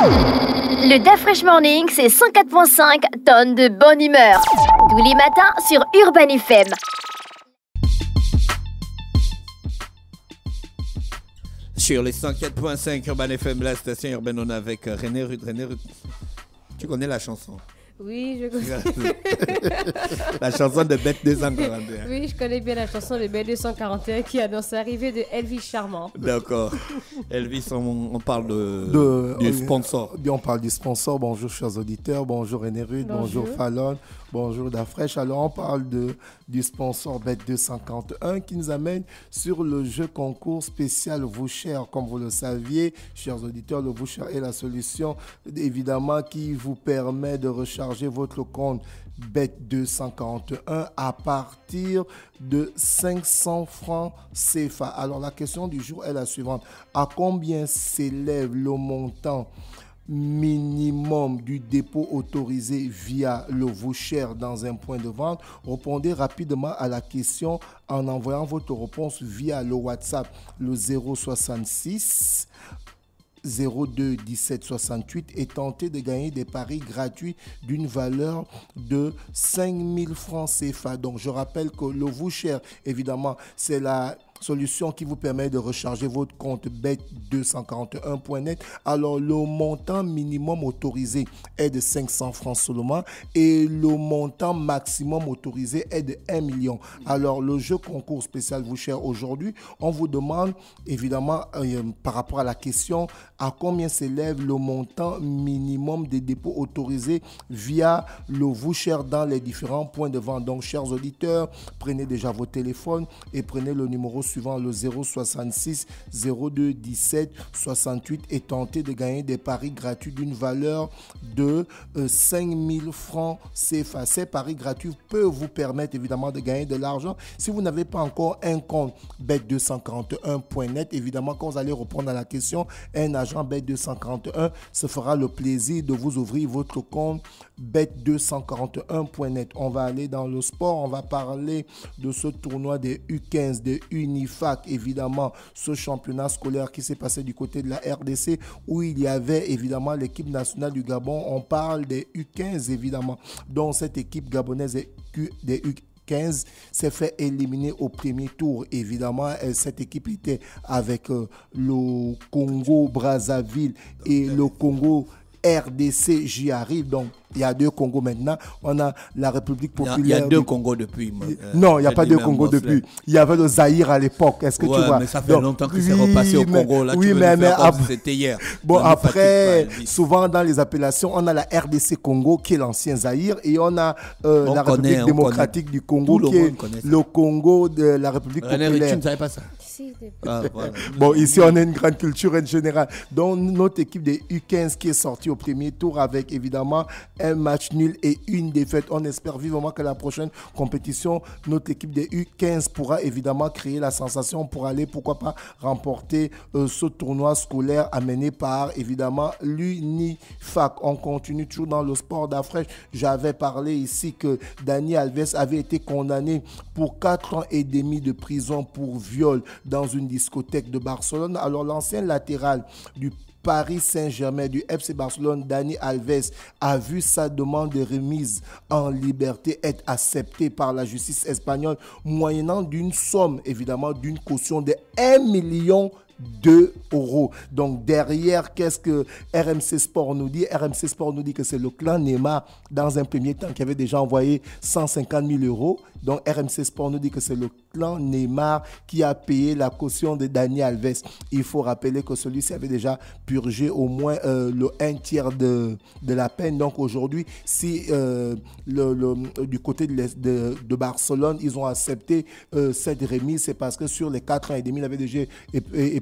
Le DaFresh Morning, c'est 104.5 tonnes de bonne humeur. Tous les matins sur Urban FM. Sur les 104.5 Urban FM, la station urbaine, on est avec René Rude. René Rude, tu connais la chanson? Oui, je connais. La chanson de Bête 241. Oui, je connais bien la chanson de Bête 241 qui annonce l'arrivée de Elvis Charmant. D'accord. Elvis, on parle du sponsor. On parle du sponsor. Bonjour, chers auditeurs. Bonjour, René Rude. Bonjour, Fallon. Bonjour, DaFresh. Alors, on parle du sponsor Bête 241 qui nous amène sur le jeu concours spécial Voucher. Comme vous le saviez, chers auditeurs, le Voucher est la solution, évidemment, qui vous permet de recharger votre compte Bête 241 à partir de 500 francs CFA. Alors, la question du jour est la suivante. À combien s'élève le montant minimum du dépôt autorisé via le voucher dans un point de vente? Répondez rapidement à la question en envoyant votre réponse via le WhatsApp, le 066 02 17 68 et tenter de gagner des paris gratuits d'une valeur de 5 000 francs CFA. Donc, je rappelle que le voucher, évidemment, c'est la solution qui vous permet de recharger votre compte bet241.net. Alors, le montant minimum autorisé est de 500 francs seulement et le montant maximum autorisé est de 1 million. Alors, le jeu concours spécial Voucher aujourd'hui, on vous demande évidemment par rapport à la question à combien s'élève le montant minimum des dépôts autorisés via le Voucher dans les différents points de vente. Donc, chers auditeurs, prenez déjà vos téléphones et prenez le numéro suivant, le 066 02 17 68 et tentez de gagner des paris gratuits d'une valeur de 5 000 francs CFA. Ces paris gratuits peuvent vous permettre évidemment de gagner de l'argent. Si vous n'avez pas encore un compte bet241.net, évidemment quand vous allez répondre à la question, un agent bet241 se fera le plaisir de vous ouvrir votre compte bet241.net. On va aller dans le sport, on va parler de ce tournoi des U15, des Unifac, évidemment, ce championnat scolaire qui s'est passé du côté de la RDC où il y avait évidemment l'équipe nationale du Gabon. On parle des U15 évidemment, dont cette équipe gabonaise des U15 s'est fait éliminer au premier tour. Évidemment, cette équipe était avec le Congo-Brazzaville et le Congo RDC, j'y arrive. Donc, il y a deux Congos maintenant. On a la République populaire. Il y a deux Congos depuis. Non, il n'y a pas deux Congos depuis. Il y avait le Zaïre à l'époque. Est-ce que tu vois? Mais ça fait longtemps que c'est repassé au Congo. Là, oui, mais c'était hier. Bon, après, souvent dans les appellations, on a la RDC Congo qui est l'ancien Zaïre et on a la République démocratique du Congo qui est le Congo de la République populaire. Tu ne savais pas ça? Voilà. Bon, ici, on a une grande culture en général. Donc, notre équipe des U15 qui est sortie au premier tour avec, évidemment, un match nul et une défaite. On espère vivement que la prochaine compétition, notre équipe des U15 pourra, évidemment, créer la sensation pour aller, pourquoi pas, remporter ce tournoi scolaire amené par, évidemment, l'Unifac. On continue toujours dans le sport d'Afresh. J'avais parlé ici que Dani Alves avait été condamné pour 4 ans et demi de prison pour viol dans une discothèque de Barcelone. Alors, l'ancien latéral du Paris Saint-Germain, du FC Barcelone, Dani Alves, a vu sa demande de remise en liberté être acceptée par la justice espagnole, moyennant d'une somme, évidemment, d'une caution de 1 million €. Donc derrière, qu'est-ce que RMC Sport nous dit? RMC Sport nous dit que c'est le clan Neymar dans un premier temps qui avait déjà envoyé 150 000 €. Donc RMC Sport nous dit que c'est le clan Neymar qui a payé la caution de Dani Alves. Il faut rappeler que celui-ci avait déjà purgé au moins le 1/3 de la peine. Donc aujourd'hui, si du côté de Barcelone, ils ont accepté cette remise, c'est parce que sur les 4 ans et demi, il avait déjà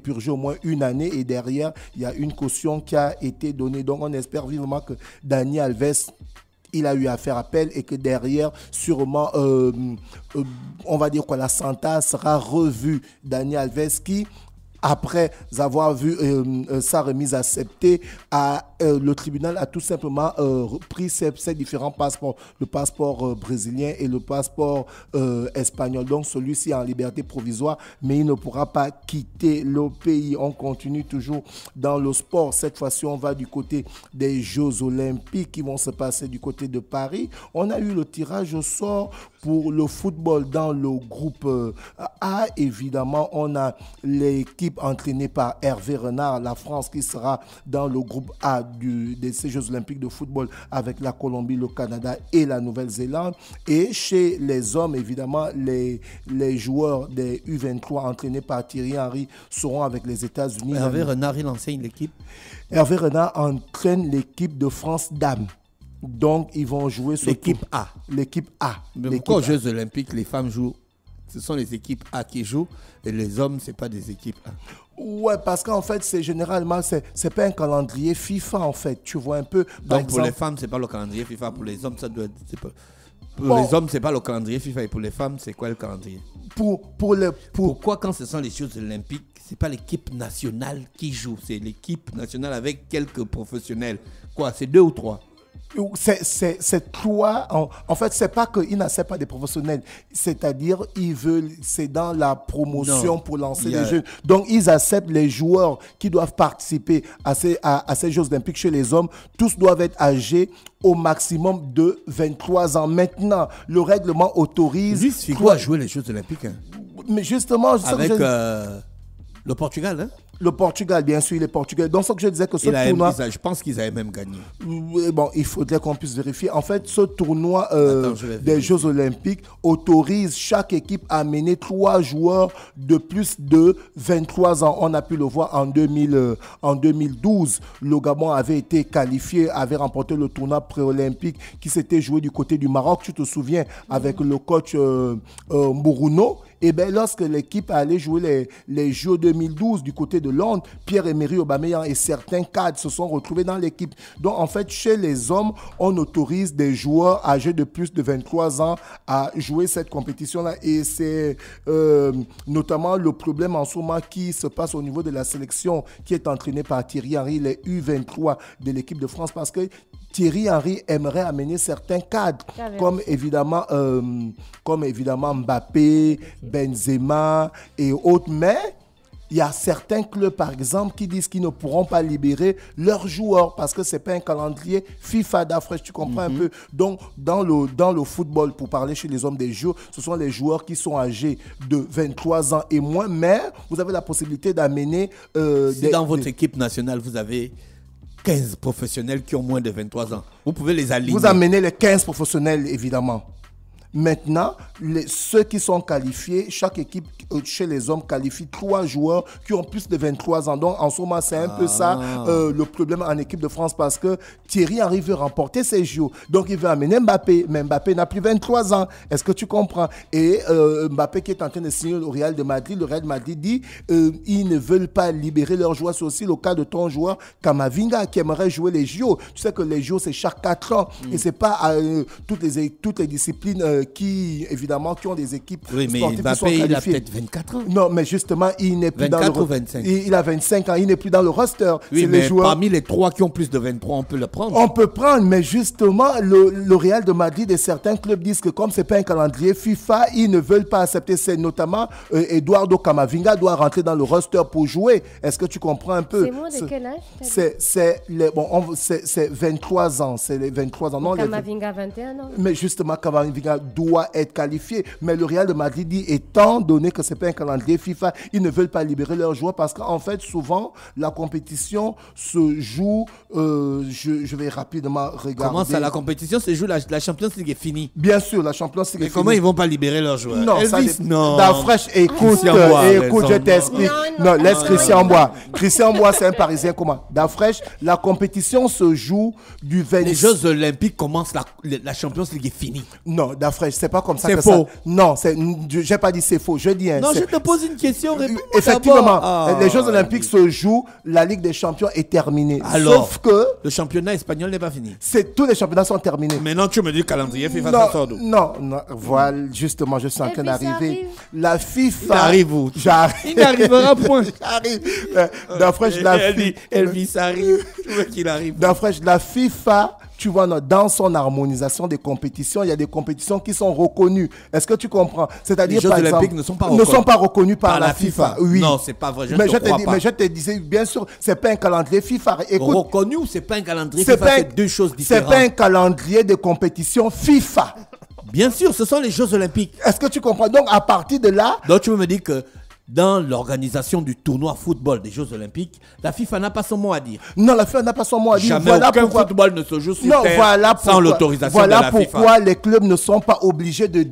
purgé au moins une année et derrière, il y a une caution qui a été donnée. Donc on espère vivement que Dani Alves, il a eu à faire appel et que derrière, sûrement, on va dire que la sentence sera revue. Dani Alves qui après avoir vu sa remise acceptée, le tribunal a tout simplement pris ces différents passeports, le passeport brésilien et le passeport espagnol. Donc celui-ci est en liberté provisoire, mais il ne pourra pas quitter le pays. On continue toujours dans le sport. Cette fois-ci, on va du côté des Jeux Olympiques qui vont se passer du côté de Paris. On a eu le tirage au sort pour le football dans le groupe A. Évidemment, on a l'équipe entraînée par Hervé Renard, la France, qui sera dans le groupe A de ces Jeux Olympiques de football avec la Colombie, le Canada et la Nouvelle-Zélande. Et chez les hommes, évidemment, les joueurs des U23 entraînés par Thierry Henry seront avec les États-Unis. Hervé Renard, il enseigne l'équipe. Hervé Renard entraîne l'équipe de France dames. Donc, ils vont jouer sur l'équipe A. L'équipe A. Mais pourquoi aux Jeux Olympiques, les femmes jouent? Ce sont les équipes A qui jouent et les hommes, ce n'est pas des équipes A. Ouais, parce qu'en fait, généralement, c'est pas un calendrier FIFA, en fait. Tu vois un peu. Donc, pour les femmes, c'est pas le calendrier FIFA. Pour les hommes, ça doit être. Pour les hommes, c'est pas le calendrier FIFA. Et pour les femmes, c'est quoi le calendrier? Pourquoi, quand ce sont les Jeux Olympiques, c'est pas l'équipe nationale qui joue? C'est l'équipe nationale avec quelques professionnels. Quoi, c'est 2 ou 3? C'est toi, en fait, c'est pas qu'ils n'acceptent pas des professionnels, c'est-à-dire c'est dans la promotion pour lancer les jeux. Donc, ils acceptent les joueurs qui doivent participer à ces Jeux Olympiques chez les hommes. Tous doivent être âgés au maximum de 23 ans. Maintenant, le règlement autorise... Juste, Figo a joué les Jeux Olympiques. Hein. Mais justement... Avec le Portugal, hein? Le Portugal, bien sûr, il est portugais. Donc, ce que je disais que ce tournoi... Je pense qu'ils avaient même gagné. Bon, il faudrait qu'on puisse vérifier. En fait, ce tournoi des Jeux Olympiques autorise chaque équipe à amener 3 joueurs de plus de 23 ans. On a pu le voir en 2012. Le Gabon avait été qualifié, avait remporté le tournoi pré-olympique qui s'était joué du côté du Maroc. Tu te souviens, avec le coach Mbourouno. Et bien, lorsque l'équipe allait jouer les Jeux 2012 du côté de Londres, Pierre-Emerick Aubameyang et certains cadres se sont retrouvés dans l'équipe. Donc, en fait, chez les hommes, on autorise des joueurs âgés de plus de 23 ans à jouer cette compétition-là. Et c'est notamment le problème en ce moment qui se passe au niveau de la sélection qui est entraînée par Thierry Henry, les U23 de l'équipe de France, parce que Thierry Henry aimerait amener certains cadres, comme évidemment Mbappé, Benzema et autres. Mais il y a certains clubs, par exemple, qui disent qu'ils ne pourront pas libérer leurs joueurs parce que ce n'est pas un calendrier FIFA d'Afrique, tu comprends un peu. Donc, dans le football, pour parler chez les hommes des Jeux, ce sont les joueurs qui sont âgés de 23 ans et moins. Mais vous avez la possibilité d'amener... dans votre équipe nationale, vous avez 15 professionnels qui ont moins de 23 ans. Vous pouvez les aligner. Vous amenez les 15 professionnels, évidemment. Maintenant, ceux qui sont qualifiés, chaque équipe chez les hommes qualifie 3 joueurs qui ont plus de 23 ans. Donc, en ce moment, c'est un peu ça le problème en équipe de France parce que Thierry Henry veut remporter ses JO. Donc, il veut amener Mbappé. Mais Mbappé n'a plus 23 ans. Est-ce que tu comprends? Et Mbappé qui est en train de signer au Real de Madrid, le Real de Madrid dit ils ne veulent pas libérer leurs joueurs. C'est aussi le cas de ton joueur Kamavinga qui aimerait jouer les JO. Tu sais que les JO, c'est chaque 4 ans. Et ce n'est pas toutes les disciplines qui ont des équipes sportives Mbappé, qui sont qualifiées. Il a peut-être 24 ans. Non, mais justement, il n'est plus dans le... 24 ou 25. Il a 25 ans, il n'est plus dans le roster. Oui, c'est mais les joueurs... parmi les 3 qui ont plus de 23, on peut le prendre. On peut prendre, mais justement, le Real de Madrid et certains clubs disent que comme ce n'est pas un calendrier FIFA, ils ne veulent pas accepter. C'est notamment Eduardo Camavinga doit rentrer dans le roster pour jouer. Est-ce que tu comprends un peu? C'est moins de quel âge? C'est 23 ans. C'est les 23 ans. Non, Camavinga 21 ans. Mais justement, Camavinga doit être qualifié. Mais le Real de Madrid dit, étant donné que ce n'est pas un calendrier FIFA, ils ne veulent pas libérer leurs joueurs parce qu'en fait, souvent, la compétition se joue... je vais rapidement regarder. Comment ça, la compétition se joue? La Champions League est finie. Bien sûr, la Champions League est finie. Mais comment ils ne vont pas libérer leurs joueurs? Non, Elvis, non. Dafresh, écoute, je t'explique. Non, laisse Christian Bois. Christian Bois, c'est un Parisien comment? Dafresh, la compétition se joue du 26... Les Jeux Olympiques commencent, la Champions League est finie. Non, D'Afresh, c'est pas comme ça C'est que faux. ça. Non, j'ai pas dit c'est faux. Je dis. Non, je te pose une question. Effectivement, Ah, les Jeux Olympiques se jouent, la Ligue des Champions est terminée. Alors, sauf que le championnat espagnol n'est pas fini. tous les championnats sont terminés. Maintenant, tu me dis calendrier FIFA, ça sort d'où? Non, voilà, justement, je suis en train d'arriver. La FIFA. Il arrive où? J'arrive. Il n'arrivera point. J'arrive. D'Afresh, la FIFA. Elvis arrive. Tu veux qu'il arrive? D'Afresh, la FIFA, tu vois, dans son harmonisation des compétitions, il y a des compétitions qui sont reconnues. Est-ce que tu comprends? C'est-à-dire, Les Jeux par Olympiques exemple, ne sont pas reconnus par la FIFA. Oui. Non, c'est pas vrai. Mais je te disais, bien sûr, c'est pas un calendrier FIFA. Écoute, reconnu ou c'est pas un calendrier FIFA, c'est deux choses différentes. C'est pas un calendrier de compétition FIFA. Bien sûr, ce sont les Jeux Olympiques. Est-ce que tu comprends? Donc, à partir de là... Donc, tu veux me dire que dans l'organisation du tournoi football des Jeux Olympiques, la FIFA n'a pas son mot à dire. Non, la FIFA n'a pas son mot à dire. Jamais aucun football ne se joue sur terre sans l'autorisation de la FIFA. Voilà pourquoi les clubs ne sont pas obligés de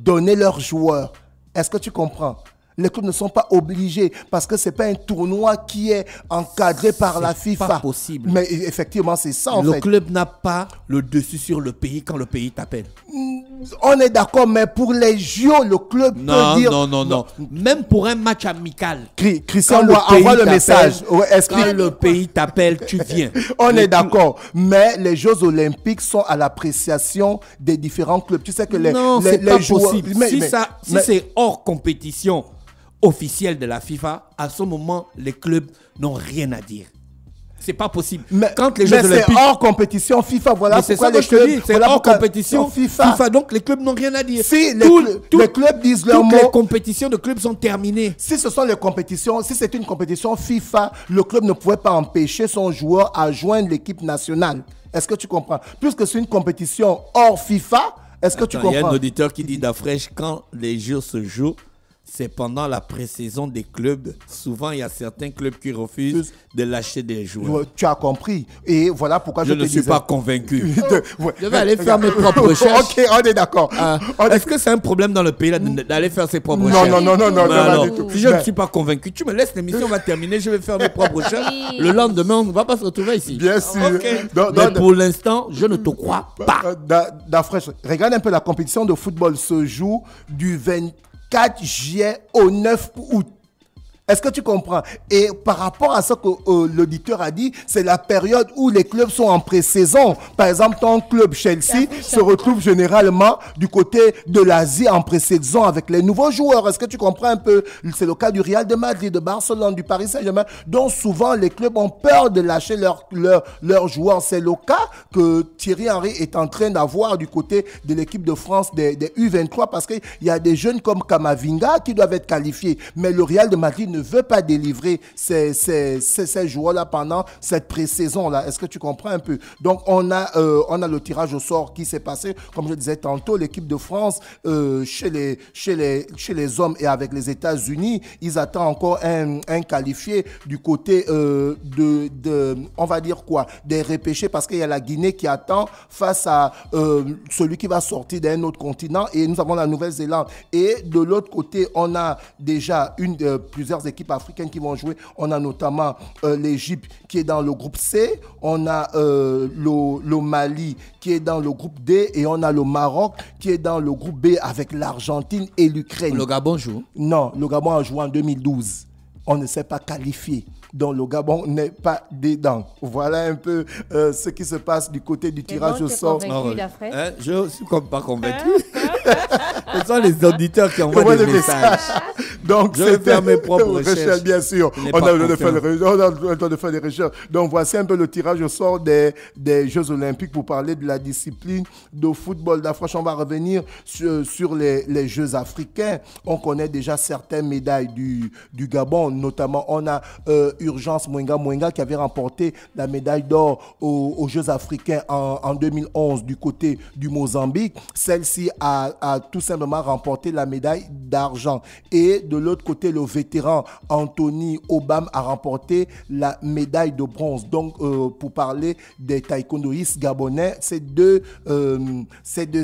donner leurs joueurs. Est-ce que tu comprends? Les clubs ne sont pas obligés parce que ce n'est pas un tournoi qui est encadré par la FIFA. C'est pas possible. Mais effectivement, c'est ça en fait. Le club n'a pas le dessus sur le pays quand le pays t'appelle. On est d'accord, mais pour les JO, le club peut dire... Non. Même pour un match amical. Christian envoie le message. Quand le pays t'appelle, tu viens. On est d'accord. Mais les Jeux Olympiques sont à l'appréciation des différents clubs. Tu sais que les pas joueurs... possible. Si c'est hors compétition officielle de la FIFA, à ce moment, les clubs n'ont rien à dire. C'est pas possible. Quand les Jeux Olympiques... c'est hors compétition FIFA, voilà pourquoi les clubs... C'est hors compétition FIFA. Donc les clubs n'ont rien à dire. Si les clubs disent leur mot... Toutes les compétitions de clubs sont terminées. Si ce sont les compétitions, si c'est une compétition FIFA, le club ne pouvait pas empêcher son joueur à joindre l'équipe nationale. Est-ce que tu comprends? Puisque c'est une compétition hors FIFA, est-ce que tu comprends? Il y a un auditeur qui dit d'Afresh, quand les Jeux se jouent, c'est pendant la pré-saison des clubs. Souvent, il y a certains clubs qui refusent de lâcher des joueurs. Tu as compris. Et voilà pourquoi je te disais... ne suis pas convaincu. Je vais aller faire mes propres recherches. Ok, on est d'accord. Est-ce que c'est un problème dans le pays d'aller faire ses propres recherches? Non, pas du tout. Si je ne suis pas convaincu, tu me laisses, l'émission va terminer, je vais faire mes propres recherches. Le lendemain, on ne va pas se retrouver ici. Bien sûr. Mais pour l'instant, je ne te crois pas. D'Afresh, regarde un peu, la compétition de football se joue du 24 juillet au 9 août. Est-ce que tu comprends? Et par rapport à ce que l'auditeur a dit, c'est la période où les clubs sont en pré-saison. Par exemple, ton club Chelsea se retrouve généralement du côté de l'Asie en pré-saison avec les nouveaux joueurs. Est-ce que tu comprends un peu? C'est le cas du Real de Madrid, de Barcelone, du Paris Saint-Germain. Donc souvent, les clubs ont peur de lâcher leurs joueurs. C'est le cas que Thierry Henry est en train d'avoir du côté de l'équipe de France des U23 parce qu'il y a des jeunes comme Kamavinga qui doivent être qualifiés. Mais le Real de Madrid ne veut pas délivrer ces joueurs-là pendant cette pré-saison-là. Est-ce que tu comprends un peu? Donc, on a le tirage au sort qui s'est passé. Comme je disais tantôt, l'équipe de France, chez les hommes et avec les États-Unis, ils attendent encore un qualifié du côté on va dire quoi? Des repêchés, parce qu'il y a la Guinée qui attend face à celui qui va sortir d'un autre continent, et nous avons la Nouvelle-Zélande. Et de l'autre côté, on a déjà plusieurs équipes africaines qui vont jouer. On a notamment l'Égypte qui est dans le groupe C, on a le Mali qui est dans le groupe D, et on a le Maroc qui est dans le groupe B avec l'Argentine et l'Ukraine. Le Gabon joue? Non, le Gabon a joué en 2012. On ne s'est pas qualifié. Donc le Gabon n'est pas dedans. Voilà un peu ce qui se passe du côté du tirage au sort. Je ne suis pas convaincu. Ce sont les auditeurs qui envoient des messages. Donc je vais faire mes propres recherches. Bien sûr. On a le temps de faire des recherches. Donc voici un peu le tirage au sort des Jeux Olympiques pour parler de la discipline de football. D'Afresh, on va revenir sur les Jeux africains. On connaît déjà certaines médailles du Gabon. Notamment, on a Urgence Mwenga qui avait remporté la médaille d'or aux Jeux africains en 2011 du côté du Mozambique. Celle-ci a tout simplement remporté la médaille d'argent. Et de l'autre côté, le vétéran Anthony Obam a remporté la médaille de bronze. Donc, pour parler des taekwondoïstes gabonais, ces deux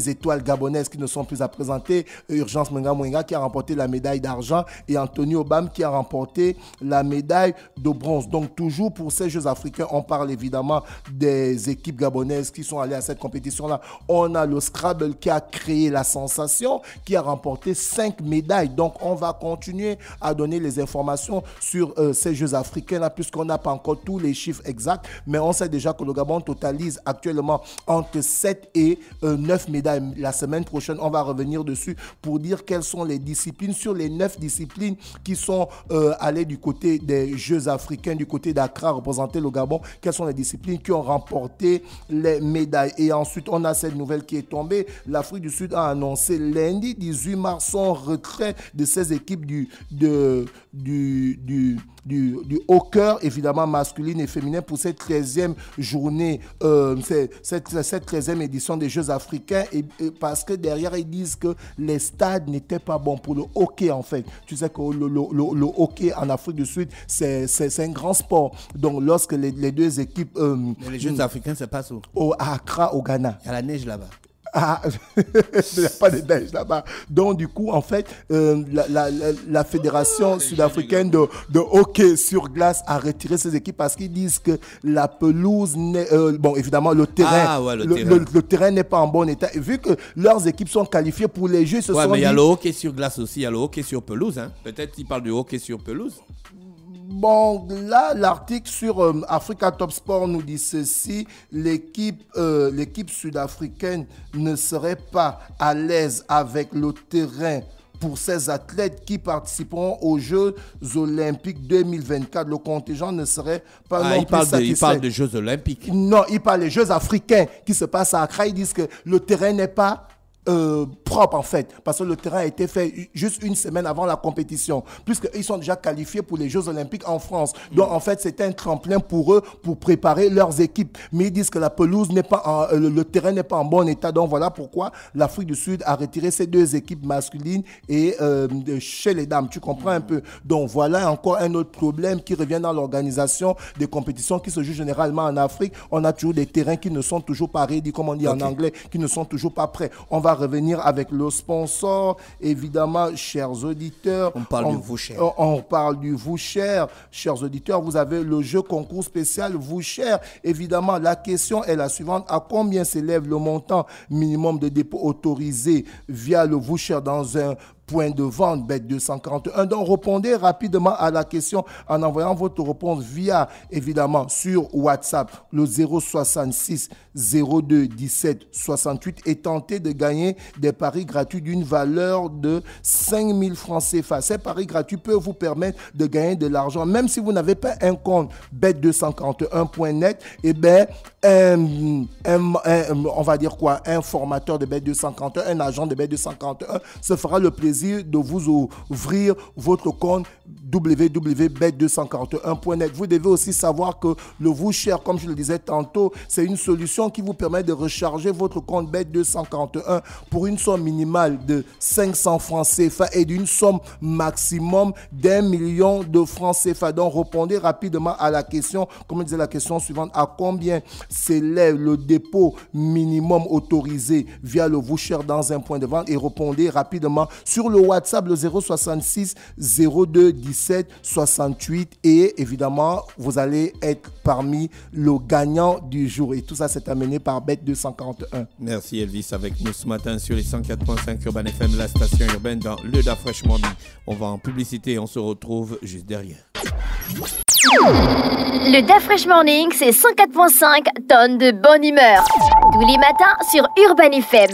étoiles gabonaises qui ne sont plus à présenter, Urgence Mwenga qui a remporté la médaille d'argent et Anthony Obam qui a remporté la médaille de bronze. Donc, toujours pour ces Jeux africains, on parle évidemment des équipes gabonaises qui sont allées à cette compétition-là. On a le Scrabble qui a créé la sensation, qui a remporté 5 médailles. Donc, on va continuer à donner les informations sur ces Jeux africains-là, puisqu'on n'a pas encore tous les chiffres exacts, mais on sait déjà que le Gabon totalise actuellement entre 7 et 9 médailles. La semaine prochaine, on va revenir dessus pour dire quelles sont les disciplines, sur les 9 disciplines qui sont allées du côté des Jeux africains, du côté d'Accra, représenter le Gabon, quelles sont les disciplines qui ont remporté les médailles. Et ensuite, on a cette nouvelle qui est tombée. L'Afrique du Sud a annoncé lundi 18 mars son retrait de ses équipes du hockey, évidemment masculine et féminin, pour cette 13e journée, cette 13e édition des Jeux africains, et parce que derrière ils disent que les stades n'étaient pas bons pour le hockey en fait. Tu sais que le hockey en Afrique du Sud, c'est un grand sport. Donc lorsque les deux équipes... les Jeux africains se passent où? À Accra, au Ghana. Il y a la neige là-bas. Ah, il n'y a pas de neige là-bas. Donc, du coup, en fait, la Fédération sud-africaine de hockey sur glace a retiré ses équipes parce qu'ils disent que la pelouse n'est... bon, évidemment, le terrain, le terrain n'est pas en bon état. Et vu que leurs équipes sont qualifiées pour les Jeux, mais il y a le hockey sur glace aussi, il y a le hockey sur pelouse. Hein. Peut-être qu'ils parlent du hockey sur pelouse. Bon, là, l'article sur Africa Top Sport nous dit ceci. L'équipe sud-africaine ne serait pas à l'aise avec le terrain pour ces athlètes qui participeront aux Jeux Olympiques 2024. Le contingent ne serait pas non plus satisfait. Il parle de Jeux Olympiques. Non, il parle des Jeux africains qui se passent à Accra. Ils disent que le terrain n'est pas... propre en fait, parce que le terrain a été fait juste une semaine avant la compétition, puisqu'ils sont déjà qualifiés pour les Jeux Olympiques en France. Donc en fait c'était un tremplin pour eux pour préparer leurs équipes, mais ils disent que la pelouse n'est pas le terrain n'est pas en bon état. Donc voilà pourquoi l'Afrique du Sud a retiré ces deux équipes masculines et chez les dames, tu comprends un peu. Donc voilà encore un autre problème qui revient dans l'organisation des compétitions qui se jouent généralement en Afrique. On a toujours des terrains qui ne sont toujours pas ready, comme on dit en anglais, qui ne sont toujours pas prêts. On va revenir avec le sponsor, évidemment, chers auditeurs. On parle du Voucher. On parle du Voucher. Chers auditeurs, vous avez le jeu concours spécial Voucher. Évidemment, la question est la suivante. À combien s'élève le montant minimum de dépôt autorisé via le Voucher dans un point de vente Bet 241. Donc, répondez rapidement à la question en envoyant votre réponse via, évidemment, sur WhatsApp, le 066 02 17 68 et tentez de gagner des paris gratuits d'une valeur de 5 000 francs CFA. Ces paris gratuits peuvent vous permettre de gagner de l'argent, même si vous n'avez pas un compte bet241.net. Eh bien, on va dire quoi, un formateur de Bet241, un agent de Bet241 se fera le plaisir de vous ouvrir votre compte www.bet241.net. Vous devez aussi savoir que le Voucher, comme je le disais tantôt, c'est une solution qui vous permet de recharger votre compte Bet241 pour une somme minimale de 500 francs CFA et d'une somme maximum d'1 million de francs CFA. Donc, répondez rapidement à la question, comme je disais, la question suivante, à combien s'élève le dépôt minimum autorisé via le Voucher dans un point de vente, et répondez rapidement sur le WhatsApp, le 066 02 17 68, et évidemment, vous allez être parmi le gagnant du jour. Et tout ça, c'est amené par Bet241. Merci Elvis, avec nous ce matin sur les 104.5 Urban FM, la station urbaine dans le Da Fraîchement Dit. On va en publicité et on se retrouve juste derrière. Le Da Fresh Morning, c'est 104.5 tonnes de bonne humeur. Tous les matins sur Urban FM.